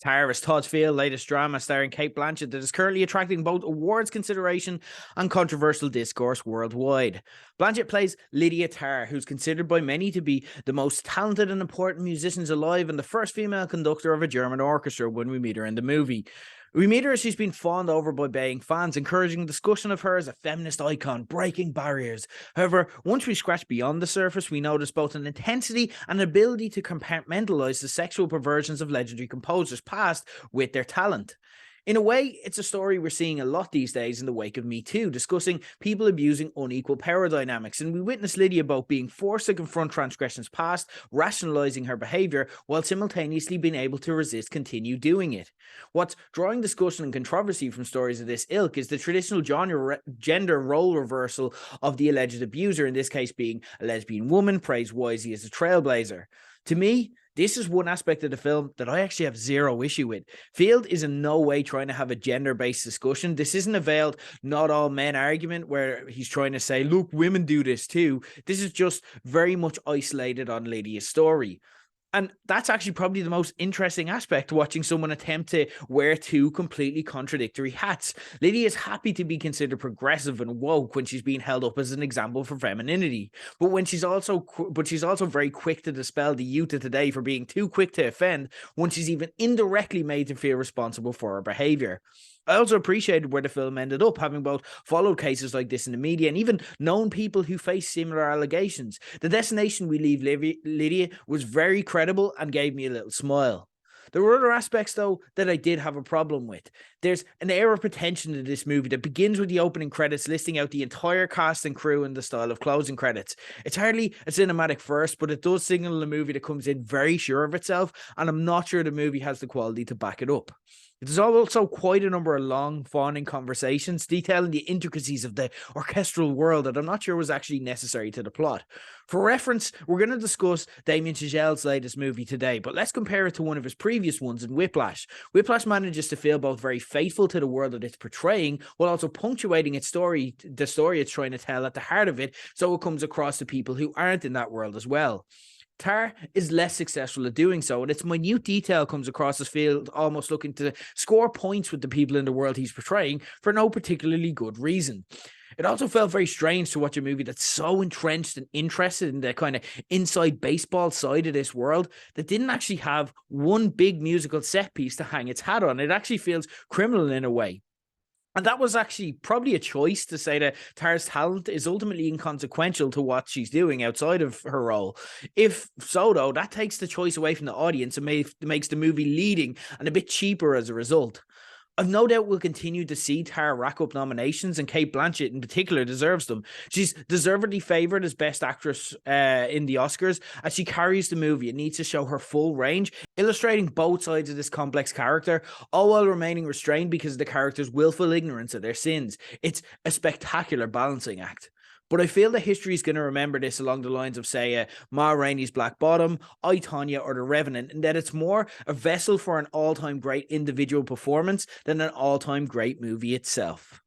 Tar is Todd Field latest drama starring Kate Blanchett that is currently attracting both awards consideration and controversial discourse worldwide. Blanchett plays Lydia Tarr, who's considered by many to be the most talented and important musicians alive and the first female conductor of a German orchestra when we meet her in the movie. We meet her as she's been fawned over by baying fans, encouraging discussion of her as a feminist icon, breaking barriers. However, once we scratch beyond the surface, we notice both an intensity and an ability to compartmentalize the sexual perversions of legendary composers past with their talent. In a way, it's a story we're seeing a lot these days in the wake of Me Too, discussing people abusing unequal power dynamics. And we witness Lydia both being forced to confront transgressions past, rationalizing her behavior, while simultaneously being able to resist continue doing it. What's drawing discussion and controversy from stories of this ilk is the traditional gender role reversal of the alleged abuser, in this case being a lesbian woman, praised wisely as a trailblazer. To me, this is one aspect of the film that I actually have zero issue with. Field is in no way trying to have a gender-based discussion. This isn't a veiled not all men argument where he's trying to say, look, women do this too. This is just very much isolated on Lydia's story. And that's actually probably the most interesting aspect, watching someone attempt to wear two completely contradictory hats. Lydia is happy to be considered progressive and woke when she's being held up as an example for femininity. She's also very quick to dispel the youth of today for being too quick to offend when she's even indirectly made to feel responsible for her behavior. I also appreciated where the film ended up, having both followed cases like this in the media and even known people who face similar allegations. The destination we leave Lydia was very credible and gave me a little smile. There were other aspects, though, that I did have a problem with. There's an air of pretension to this movie that begins with the opening credits listing out the entire cast and crew in the style of closing credits. It's hardly a cinematic first, but it does signal a movie that comes in very sure of itself, and I'm not sure the movie has the quality to back it up. There's also quite a number of long, fawning conversations detailing the intricacies of the orchestral world that I'm not sure was actually necessary to the plot. For reference, we're going to discuss Damien Chazelle's latest movie today, but let's compare it to one of his previous ones in Whiplash. Whiplash manages to feel both very faithful to the world that it's portraying, while also punctuating the story it's trying to tell at the heart of it, so it comes across to people who aren't in that world as well. Tar is less successful at doing so, and its minute detail comes across as Field almost looking to score points with the people in the world he's portraying for no particularly good reason. It also felt very strange to watch a movie that's so entrenched and interested in the kind of inside baseball side of this world that didn't actually have one big musical set piece to hang its hat on. It actually feels criminal in a way. And that was actually probably a choice to say that Tar's talent is ultimately inconsequential to what she's doing outside of her role. If so, though, that takes the choice away from the audience and makes the movie leading and a bit cheaper as a result. I've no doubt we'll continue to see Tar rack up nominations, and Kate Blanchett in particular deserves them. She's deservedly favoured as Best Actress in the Oscars, as she carries the movie. It needs to show her full range, illustrating both sides of this complex character, all while remaining restrained because of the character's willful ignorance of their sins. It's a spectacular balancing act. But I feel that history is going to remember this along the lines of, say, Ma Rainey's Black Bottom, I, Tonya, or The Revenant, and that it's more a vessel for an all-time great individual performance than an all-time great movie itself.